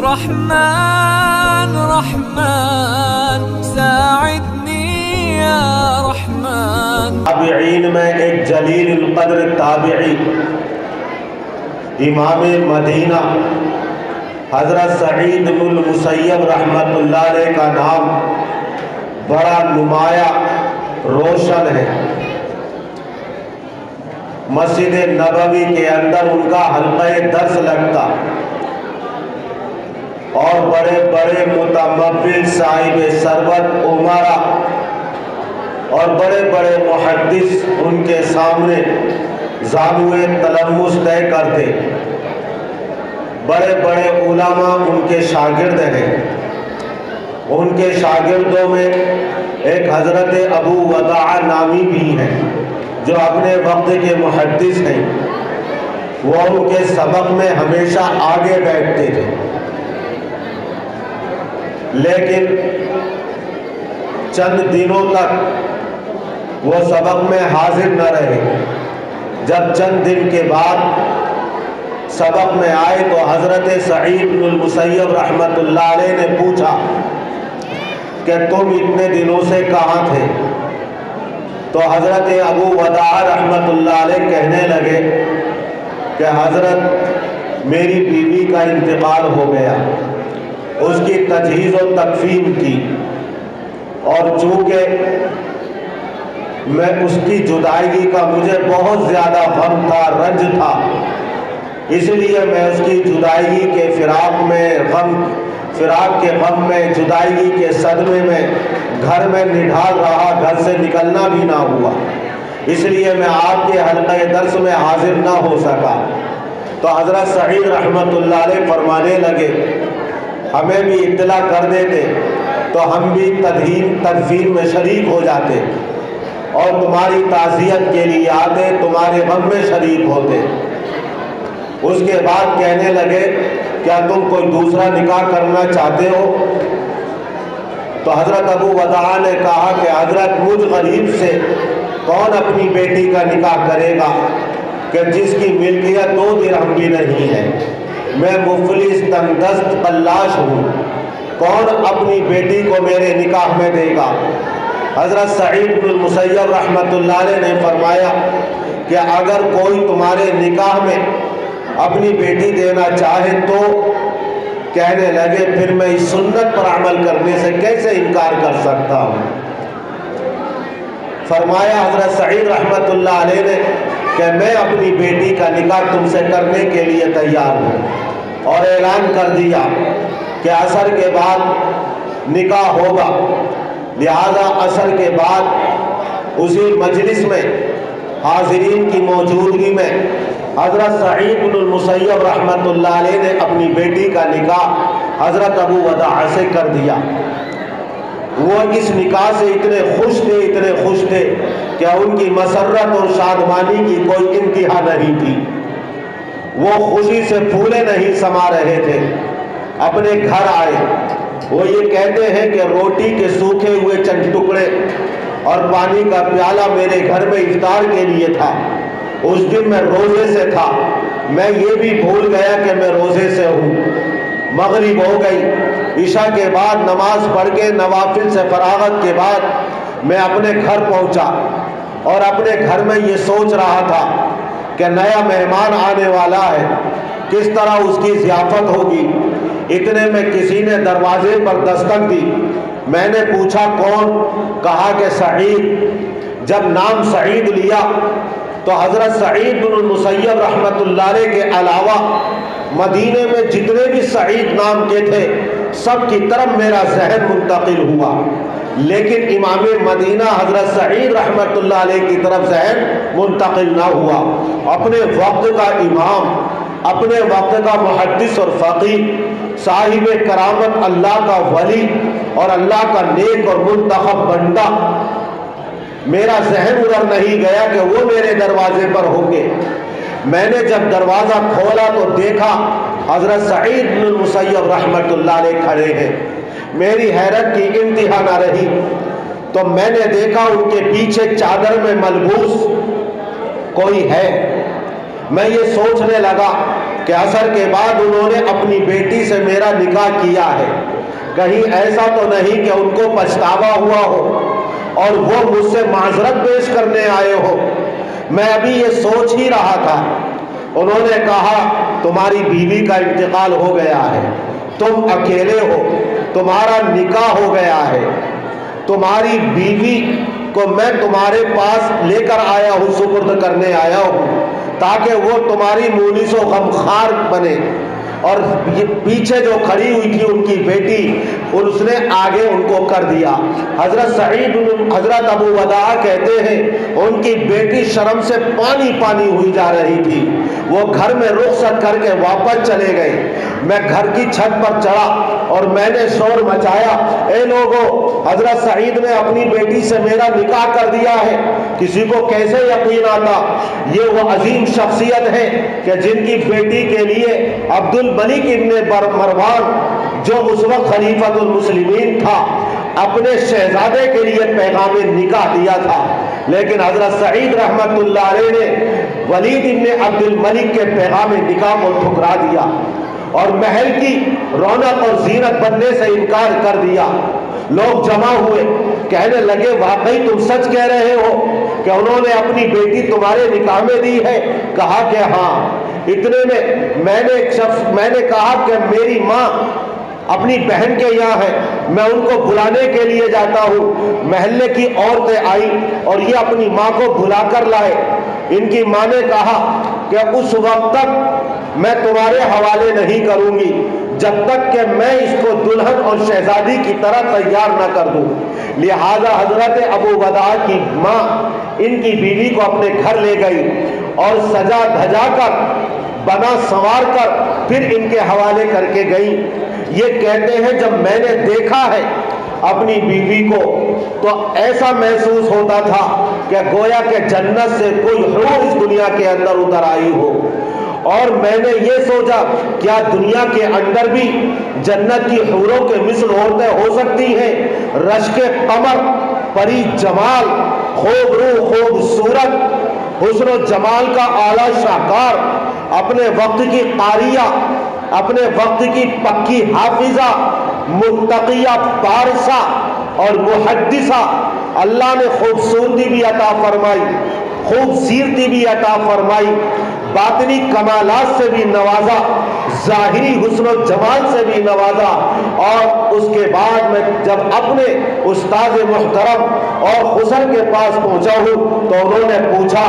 رحمن رحمن ساعدنی یا رحمن۔ تابعین میں ایک جلیل القدر تابعی امام مدینہ حضرت سعید بن المسیب رحمۃ اللہ علیہ کا نام بڑا نمایاں روشن ہے۔ مسجد نبوی کے اندر ان کا حلقہ درس لگتا اور بڑے بڑے متمول صاحب ثروت عمرا اور بڑے بڑے محدث ان کے سامنے زانوئے تلمس طے کرتے۔ بڑے بڑے علماء ان کے شاگرد ہیں۔ ان کے شاگردوں میں ایک حضرت ابو وداع نامی بھی ہیں جو اپنے وقت کے محدث ہیں۔ وہ ان کے سبق میں ہمیشہ آگے بیٹھتے تھے، لیکن چند دنوں تک وہ سبق میں حاضر نہ رہے۔ جب چند دن کے بعد سبق میں آئے تو حضرت سعید بن المسیب رحمۃ اللہ علیہ نے پوچھا کہ تم اتنے دنوں سے کہاں تھے؟ تو حضرت ابو وداع رحمۃ اللہ علیہ کہنے لگے کہ حضرت میری بیوی کا انتقال ہو گیا، اس کی تجہیز و تکفین کی، اور چونکہ میں اس کی جدائیگی کا مجھے بہت زیادہ غم تھا، رنج تھا، اس لیے میں اس کی جدائیگی کے فراق کے غم میں، جدائیگی کے صدمے میں گھر میں نڈھال رہا، گھر سے نکلنا بھی نہ ہوا، اس لیے میں آپ کے حلقہ درس میں حاضر نہ ہو سکا۔ تو حضرت سعید رحمۃ اللہ علیہ فرمانے لگے ہمیں بھی اطلاع کر دیتے تو ہم بھی تدفین میں شریک ہو جاتے اور تمہاری تعزیت کے لیے آتے، تمہارے غم میں شریک ہوتے۔ اس کے بعد کہنے لگے کیا تم کوئی دوسرا نکاح کرنا چاہتے ہو؟ تو حضرت ابو وداع نے کہا کہ حضرت مجھ غریب سے کون اپنی بیٹی کا نکاح کرے گا کہ جس کی ملکیت 2 درہم بھی نہیں ہے؟ میں مفلس تنگدست قلاش ہوں، کون اپنی بیٹی کو میرے نکاح میں دے گا؟ حضرت سعید بن المسیب رحمۃ اللہ علیہ نے فرمایا کہ اگر کوئی تمہارے نکاح میں اپنی بیٹی دینا چاہے تو، کہنے لگے پھر میں اس سنت پر عمل کرنے سے کیسے انکار کر سکتا ہوں؟ فرمایا حضرت سعید رحمۃ اللہ علیہ نے کہ میں اپنی بیٹی کا نکاح تم سے کرنے کے لیے تیار ہوں، اور اعلان کر دیا کہ عصر کے بعد نکاح ہوگا، لہذا عصر کے بعد اسی مجلس میں حاضرین کی موجودگی میں حضرت سعید بن المسیب رحمۃ اللہ علیہ نے اپنی بیٹی کا نکاح حضرت ابو وداع سے کر دیا۔ وہ اس نکاح سے اتنے خوش تھے کہ ان کی مسرت اور شادمانی کی کوئی انتہا نہیں تھی۔ وہ خوشی سے پھولے نہیں سما رہے تھے۔ اپنے گھر آئے، وہ یہ کہتے ہیں کہ روٹی کے سوکھے ہوئے چند ٹکڑے اور پانی کا پیالہ میرے گھر میں افطار کے لیے تھا۔ اس دن میں روزے سے تھا، میں یہ بھی بھول گیا کہ میں روزے سے ہوں۔ مغرب ہو گئی، عشاء کے بعد نماز پڑھ کے نوافل سے فراغت کے بعد میں اپنے گھر پہنچا اور اپنے گھر میں یہ سوچ رہا تھا کہ نیا مہمان آنے والا ہے، کس طرح اس کی ضیافت ہوگی۔ اتنے میں کسی نے دروازے پر دستک دی۔ میں نے پوچھا کون؟ کہا کہ سعید۔ جب نام سعید لیا تو حضرت سعید بن المسیب رحمۃ اللہ علیہ کے علاوہ مدینے میں جتنے بھی سعید نام کے تھے سب کی طرف میرا ذہن منتقل ہوا، لیکن امام مدینہ حضرت سعید رحمۃ اللہ علیہ کی طرف ذہن منتقل نہ ہوا۔ اپنے وقت کا امام، اپنے وقت کا محدث اور فقیہ، صاحب کرامت، اللہ کا ولی اور اللہ کا نیک اور منتخب بندہ، میرا ذہن ادھر نہیں گیا کہ وہ میرے دروازے پر ہوں گے۔ میں نے جب دروازہ کھولا تو دیکھا حضرت سعید بن المسیب رحمۃ اللہ علیہ کھڑے ہیں۔ میری حیرت کی انتہا نہ رہی تو میں نے دیکھا ان کے پیچھے چادر میں ملبوس کوئی ہے۔ میں یہ سوچنے لگا کہ عصر کے بعد انہوں نے اپنی بیٹی سے میرا نکاح کیا ہے، کہیں ایسا تو نہیں کہ ان کو پچھتاوا ہوا ہو اور وہ مجھ سے معذرت پیش کرنے آئے ہو۔ میں ابھی یہ سوچ ہی رہا تھا۔ انہوں نے کہا تمہاری بیوی کا انتقال ہو گیا ہے، تم اکیلے ہو، تمہارا نکاح ہو گیا ہے، تمہاری بیوی کو میں تمہارے پاس لے کر آیا ہوں، سپرد کرنے آیا ہوں تاکہ وہ تمہاری مونس و غمخوار بنے۔ اور یہ پیچھے جو کھڑی ہوئی تھی ان کی بیٹی، اس نے آگے ان کو کر دیا۔ حضرت ابو وداع کہتے ہیں ان کی بیٹی شرم سے پانی پانی ہوئی جا رہی تھی، وہ گھر میں رخصت کر کے واپس چلے گئے۔ میں گھر کی چھت پر چڑھا اور میں نے شور مچایا، اے لوگو، حضرت سعید نے اپنی بیٹی سے میرا نکاح کر دیا ہے، کسی کو کیسے یقین آتا؟ یہ وہ عظیم شخصیت ہے کہ جن کی بیٹی کے لیے عبد الملک ابن مروان، جو اس وقت خلیفۃ المسلمین تھا، اپنے شہزادے کے لیے پیغام نکاح دیا تھا، لیکن حضرت سعید رحمت اللہ علیہ نے ولید ابن عبد الملک کے پیغام نکاح کو ٹھکرا دیا اور محل کی رونق اور زینت بننے سے انکار کر دیا۔ لوگ جمع ہوئے، کہنے لگے واقعی تم سچ کہہ رہے ہو کہ انہوں نے اپنی بیٹی تمہارے نکاح میں دی ہے؟ کہا کہ ہاں۔ اتنے میں نے کہا کہ میری ماں اپنی بہن کے یہاں ہے، میں ان کو بلانے کے لیے جاتا ہوں۔ محلے کی عورتیں آئی اور یہ اپنی ماں کو بلا کر لائے۔ ان کی ماں نے کہا کہ اس وقت تک میں تمہارے حوالے نہیں کروں گی جب تک کہ میں اس کو دلہن اور شہزادی کی طرح تیار نہ کر دوں۔ لہذا حضرت ابو وداع کی ماں ان کی بیوی کو اپنے گھر لے گئی اور سجا دھجا کر، بنا سنوار کر پھر ان کے حوالے کر کے گئی۔ یہ کہتے ہیں جب میں نے دیکھا ہے اپنی بیوی کو تو ایسا محسوس ہوتا تھا کہ گویا کہ جنت سے کوئی حور اس دنیا کے اندر اتر آئی ہو، اور میں نے یہ سوچا کیا دنیا کے اندر بھی جنت کی حوروں کے مثل عورتیں ہو سکتی ہیں؟ رشک قمر، پری جمال، خوب روح، خوبصورت، حسن و جمال کا اعلیٰ شاہکار، اپنے وقت کی قاریہ، اپنے وقت کی پکی حافظہ، متقیہ پارسہ اور محدثہ، اللہ نے خوبصورتی بھی عطا فرمائی، خوبصورتی بھی عطا فرمائی، باطنی کمالات سے بھی نوازا، ظاہری حسن و جمال سے بھی نوازا۔ اور اس کے بعد میں جب اپنے استاد محترم اور خسر کے پاس پہنچا ہوں تو انہوں نے پوچھا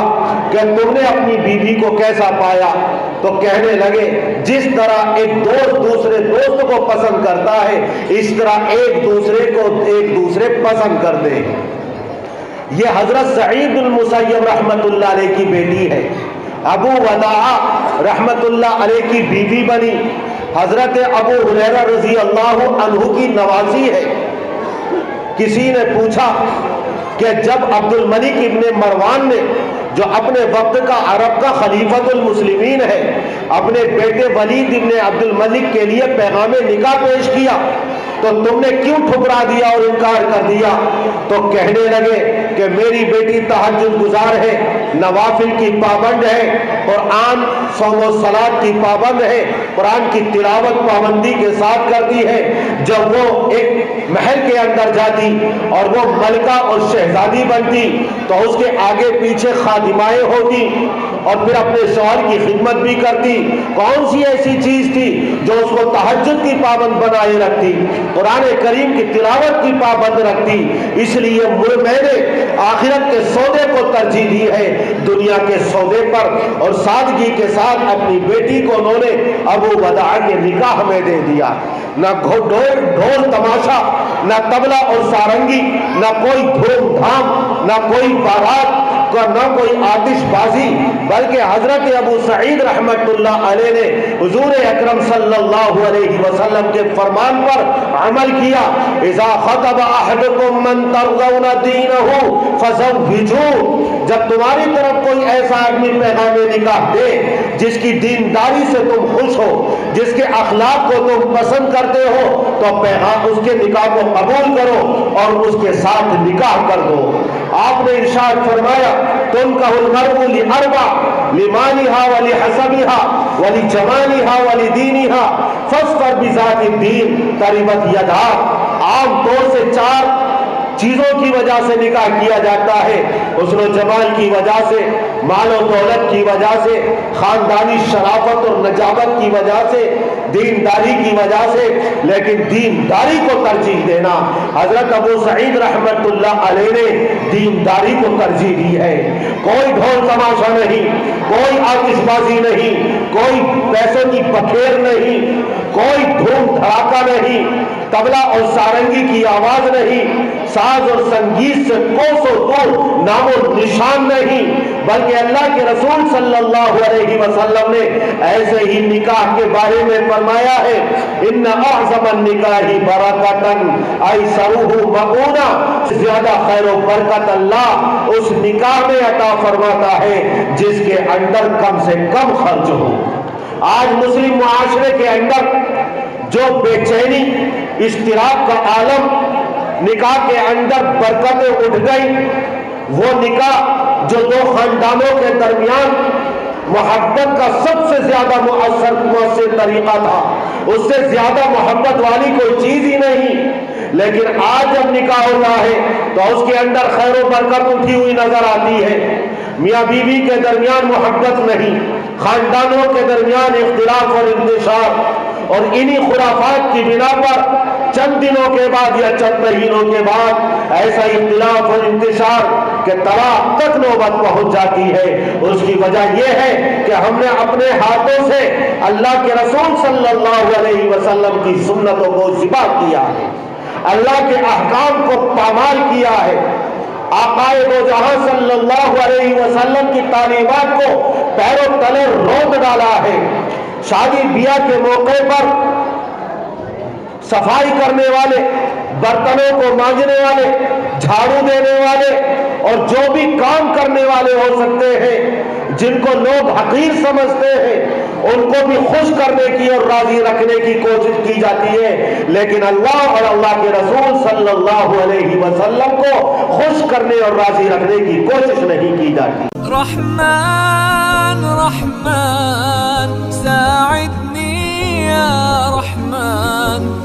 کہ تم نے اپنی بیوی کو کیسا پایا؟ تو کہنے لگے جس طرح ایک دوست دوسرے دوست کو پسند کرتا ہے، اس طرح ایک دوسرے پسند کرتے ہیں۔ یہ حضرت سعید المسیب رحمت اللہ علیہ کی بیٹی ہے، ابو وداع رحمت اللہ علیہ کی بیوی بنی، حضرت ابو ہریرہ رضی اللہ عنہ کی نوازی ہے۔ کسی نے پوچھا کہ جب عبد الملک ابن مروان نے، جو اپنے وقت کا عرب کا خلیفۃ المسلمین ہے، اپنے بیٹے ولید ابن عبد الملک کے لیے پیغام نکاح پیش کیا تو تم نے کیوں ٹھکرا دیا اور انکار کر دیا؟ تو کہنے لگے کہ میری بیٹی تہجد گزار ہے، نوافل کی پابند ہے، قرآن، صوم و صلاۃ کی پابند ہے، قرآن کی تلاوت پابندی کے ساتھ کرتی ہے۔ جب وہ ایک محل کے اندر جاتی اور وہ ملکہ اور شہزادی بنتی تو اس کے آگے پیچھے خادمائیں ہوتی اور پھر اپنے شوہر کی خدمت بھی کرتی۔ کون سی ایسی چیز تھی جو اس کو تہجد کی پابند بنائے رکھتی، قرآن کریم کی تلاوت کی پابند رکھتی؟ اس لیے میں نے آخرت کے سودے کو ترجیح دی ہے دنیا کے سودے پر، اور سادگی کے ساتھ اپنی بیٹی کو انہوں نے ابو وداع کے نکاح میں دے دیا۔ نہ ڈھول تماشا، نہ طبلہ اور سارنگی، نہ کوئی دھوم دھام، نہ کوئی بارات، نہ کوئی آتش بازی، بلکہ حضرت ابو سعید رحمت اللہ علیہ نے حضور اکرم صلی اللہ علیہ وسلم کے فرمان پر عمل کیا۔ اذا خطب احدکم من ترضون دینہ فزوجوہ، جب تمہاری طرف کوئی ایسا آدمی پیغام نکاح دے جس کی دینداری سے تم خوش ہو، جس کے اخلاق کو تم پسند کرتے ہو، تو پیغام اس کے نکاح کو قبول کرو اور اس کے ساتھ نکاح کر دو۔ آپ نے ارشاد فرمایا تنکح المرء لاربع، لمالها ولحسبها ولجمالها ولدينها فاصبر بذات الدين تربت يداك. عام طور سے 4 چیزوں کی وجہ سے نکاح کیا جاتا ہے، حسن و جمال کی وجہ سے، مال و دولت کی وجہ سے، خاندانی شرافت اور نجابت کی وجہ سے، دینداری کی وجہ سے. لیکن دینداری کو ترجیح دینا، حضرت ابو سعید رحمت اللہ علیہ نے دینداری کو ترجیح دی ہے. کوئی ڈھول تماشا نہیں، کوئی آتش بازی نہیں، کوئی پیسوں کی بکھیر نہیں، کوئی دھوم دھڑاکا نہیں، طبلہ اور سارنگی کی آواز نہیں، ساز اور سنگیت سے کوسوں دور نام و نشان نہیں، بلکہ اللہ کے رسول صلی اللہ علیہ وسلم نے ایسے ہی نکاح کے بارے میں فرمایا ہے، ان اعظم النکاح برکتن ایسرہ مؤونہ، زیادہ خیر و برکت اللہ اس نکاح میں عطا فرماتا ہے جس کے اندر کم سے کم خرچ ہو. آج مسلم معاشرے کے اندر جو بے چینی، اشتراک کا عالم، نکاح کے اندر برکتیں اٹھ گئی، وہ نکاح جو 2 خاندانوں کے درمیان محبت کا سب سے زیادہ مؤثر طریقہ تھا، اس سے زیادہ محبت والی کوئی چیز ہی نہیں. لیکن آج جب نکاح ہوتا ہے تو اس کے اندر خیر و برکت اٹھی ہوئی نظر آتی ہے. میاں بیوی کے درمیان محبت نہیں، خاندانوں کے درمیان اختلاف اور انتشار، اور انہی خرافات کی بنا پر چند دنوں کے بعد یا چند مہینوں کے بعد ایسا اختلاف اور انتشار کہ طلاق تک نوبت پہنچ جاتی ہے. اس کی وجہ یہ ہے کہ ہم نے اپنے ہاتھوں سے اللہ کے رسول صلی اللہ علیہ وسلم کی سنتوں کو ذبح کیا ہے، اللہ کے احکام کو پامال کیا ہے، آقائے دو جہاں صلی اللہ علیہ وسلم کی تعلیمات کو پیروں تلے روند ڈالا ہے. شادی بیاہ کے موقع پر صفائی کرنے والے، برتنوں کو مانجنے والے، جھاڑو دینے والے اور جو بھی کام کرنے والے ہو سکتے ہیں، جن کو لوگ حقیر سمجھتے ہیں، ان کو بھی خوش کرنے کی اور راضی رکھنے کی کوشش کی جاتی ہے. لیکن اللہ اور اللہ کے رسول صلی اللہ علیہ وسلم کو خوش کرنے اور راضی رکھنے کی کوشش نہیں کی جاتی. رحمن رحمن ساعدنی یا رحمن.